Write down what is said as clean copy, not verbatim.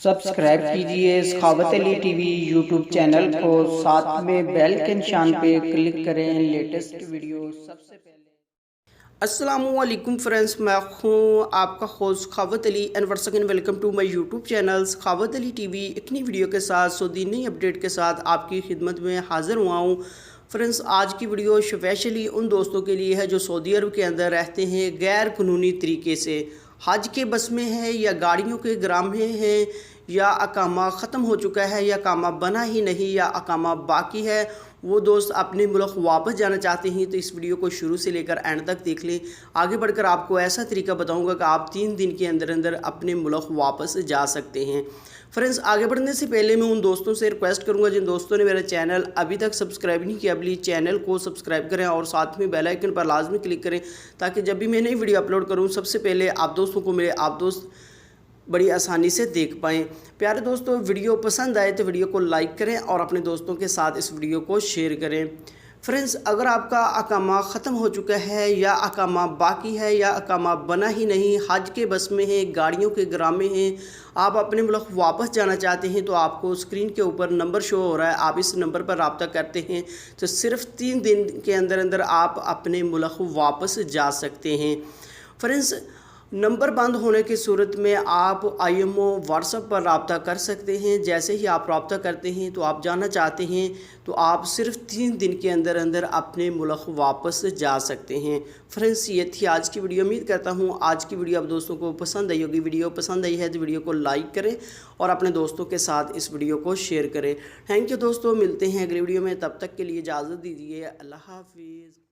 Subscribe कीजिए सखावत Ali TV YouTube channel को, साथ में बेल के निशान पे क्लिक करें लेटेस्ट वीडियो सबसे पहले। अस्सलामुअलैकुम फ्रेंड्स, मैं हूँ आपका host Sakhawat Ali and once again welcome to my YouTube channel Sakhawat Ali TV. एक नई वीडियो के साथ सऊदी नई अपडेट के साथ आपकी खिदमत में हाज़िर हुआ हूँ। फ्रेंड्स, आज की वीडियो स्पेशली उन दोस्तों के लिए है जो सऊदी अरब के अंदर रहते हैं गैर कानूनी तरीके से, हज के बस में है या गाड़ियों के ग्राम में है, या अकामा ख़त्म हो चुका है या अकामा बना ही नहीं या अकामा बाकी है, वो दोस्त अपने मुल्क वापस जाना चाहते हैं तो इस वीडियो को शुरू से लेकर एंड तक देख लें। आगे बढ़कर आपको ऐसा तरीका बताऊंगा कि आप 3 दिन के अंदर अंदर अपने मुल्क वापस जा सकते हैं। फ्रेंड्स, आगे बढ़ने से पहले मैं उन दोस्तों से रिक्वेस्ट करूंगा जिन दोस्तों ने मेरा चैनल अभी तक सब्सक्राइब नहीं किया, प्लीज़ चैनल को सब्सक्राइब करें और साथ में बेल आइकन पर लाजमी क्लिक करें ताकि जब भी मैं नई वीडियो अपलोड करूँ सबसे पहले आप दोस्तों को मिले, आप दोस्त बड़ी आसानी से देख पाएँ। प्यारे दोस्तों, वीडियो पसंद आए तो वीडियो को लाइक करें और अपने दोस्तों के साथ इस वीडियो को शेयर करें। फ्रेंड्स, अगर आपका अकामा ख़त्म हो चुका है या अकामा बाकी है या अकामा बना ही नहीं, हज के बस में है, गाड़ियों के ग्राम में है, आप अपने मुल्क वापस जाना चाहते हैं तो आपको स्क्रीन के ऊपर नंबर शो हो रहा है, आप इस नंबर पर रब्ता करते हैं तो सिर्फ 3 दिन के अंदर अंदर आप अपने मुल्क वापस जा सकते हैं। फ्रेंड्स, नंबर बंद होने की सूरत में आप IMO व्हाट्सएप पर रब्ता कर सकते हैं। जैसे ही आप रब्ता करते हैं तो आप जाना चाहते हैं तो आप सिर्फ 3 दिन के अंदर अंदर अपने मुल्क वापस जा सकते हैं। फ्रेंड्स, ये थी आज की वीडियो। उम्मीद करता हूँ आज की वीडियो आप दोस्तों को पसंद आई होगी। वीडियो पसंद आई है तो वीडियो को लाइक करें और अपने दोस्तों के साथ इस वीडियो को शेयर करें। थैंक यू दोस्तों, मिलते हैं अगली वीडियो में, तब तक के लिए इजाज़त दीजिए। अल्लाह हाफिज़।